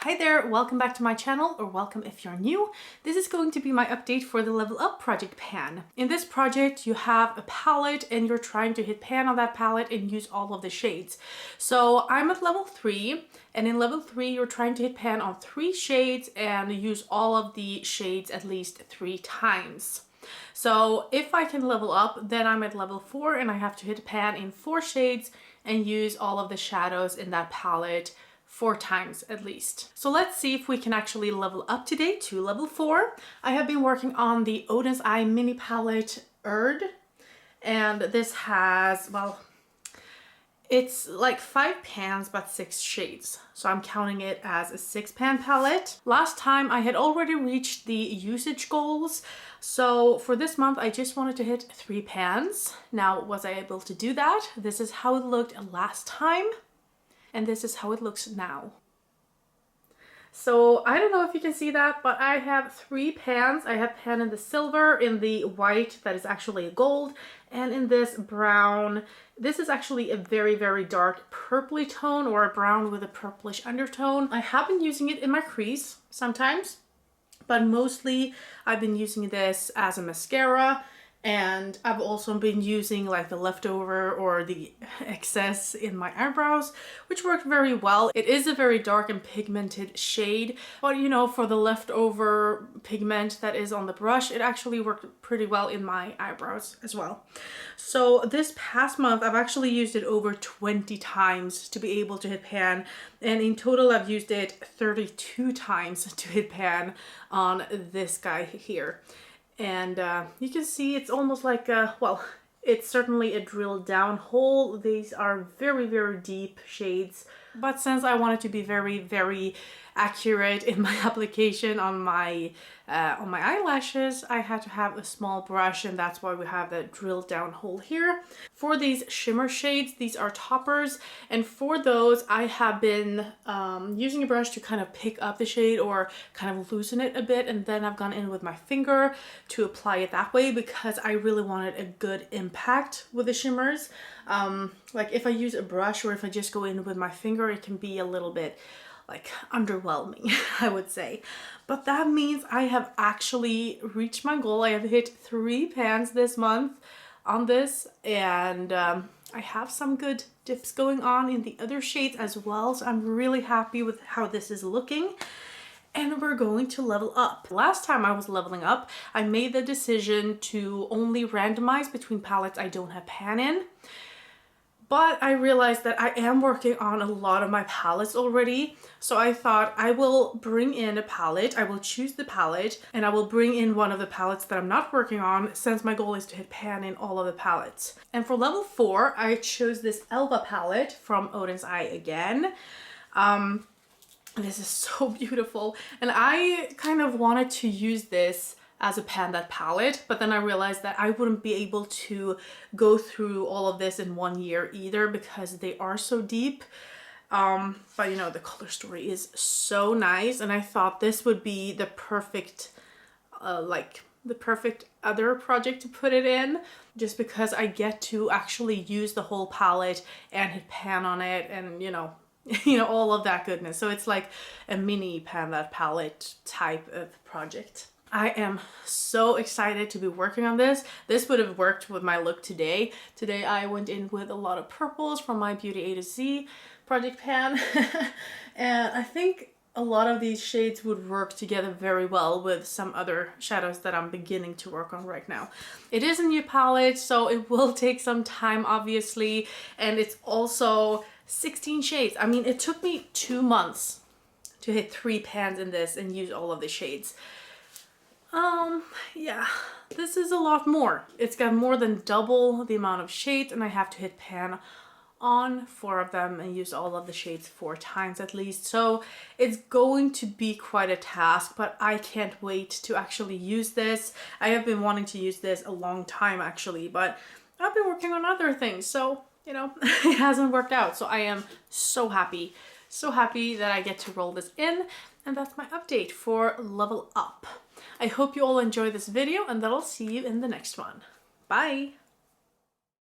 Hi there, welcome back to my channel, or welcome if you're new. This is going to be my update for the Level Up project pan. In this project, you have a palette and you're trying to hit pan on that palette and use all of the shades. So I'm at level 3, and in level 3, you're trying to hit pan on 3 shades and use all of the shades at least 3 times. So if I can level up, then I'm at level 4 and I have to hit pan in 4 shades and use all of the shadows in that palette 4 times at least. So let's see if we can actually level up today to level 4. I have been working on the Odin's Eye mini palette Erd, and this has, well, it's like 5 pans but 6 shades. So I'm counting it as a 6 pan palette. Last time I had already reached the usage goals. So for this month, I just wanted to hit 3 pans. Now, was I able to do that? This is how it looked last time. And this is how it looks now. So I don't know if you can see that, but I have 3 pans. I have pan in the silver, in the white that is actually a gold, and in this brown. This is actually a very, very dark purpley tone, or a brown with a purplish undertone. I have been using it in my crease sometimes, but mostly I've been using this as a mascara. And I've also been using like the leftover or the excess in my eyebrows, which worked very well. It is a very dark and pigmented shade, but you know, for the leftover pigment that is on the brush, it actually worked pretty well in my eyebrows as well. So this past month, I've actually used it over 20 times to be able to hit pan. And in total, I've used it 32 times to hit pan on this guy here. And you can see it's almost like a, well, it's certainly a drilled down hole. These are very, very deep shades. But since I wanted to be very, very accurate in my application on my eyelashes, I had to have a small brush, and that's why we have the drilled down hole here. For these shimmer shades, these are toppers, and for those I have been using a brush to kind of pick up the shade or kind of loosen it a bit, and then I've gone in with my finger to apply it that way because I really wanted a good impact with the shimmers. Like if I use a brush or if I just go in with my finger, it can be a little bit like underwhelming, I would say. But that means I have actually reached my goal. I have hit 3 pans this month on this, and I have some good dips going on in the other shades as well. So I'm really happy with how this is looking. And we're going to level up. Last time I was leveling up, I made the decision to only randomize between palettes I don't have pan in. But I realized that I am working on a lot of my palettes already. So I thought I will bring in a palette, I will choose the palette, and I will bring in one of the palettes that I'm not working on, since my goal is to hit pan in all of the palettes. And for level 4, I chose this Elva palette from Odin's Eye again. This is so beautiful. And I kind of wanted to use this as a Panda palette, but then I realized that I wouldn't be able to go through all of this in 1 year either because they are so deep. But you know, the color story is so nice, and I thought this would be the perfect other project to put it in, just because I get to actually use the whole palette and hit pan on it, and you know, all of that goodness. So it's like a mini Panda palette type of project. I am so excited to be working on this. This would have worked with my look today. Today I went in with a lot of purples from my Beauty A to Z project pan. And I think a lot of these shades would work together very well with some other shadows that I'm beginning to work on right now. It is a new palette, so it will take some time, obviously. And it's also 16 shades. I mean, it took me 2 months to hit 3 pans in this and use all of the shades. Yeah, this is a lot more. It's got more than double the amount of shades, and I have to hit pan on 4 of them and use all of the shades 4 times at least. So it's going to be quite a task, but I can't wait to actually use this. I have been wanting to use this a long time actually, but I've been working on other things, so you know, it hasn't worked out. So I am so happy that I get to roll this in, and that's my update for Level Up. I hope you all enjoy this video, and that I'll see you in the next one. Bye!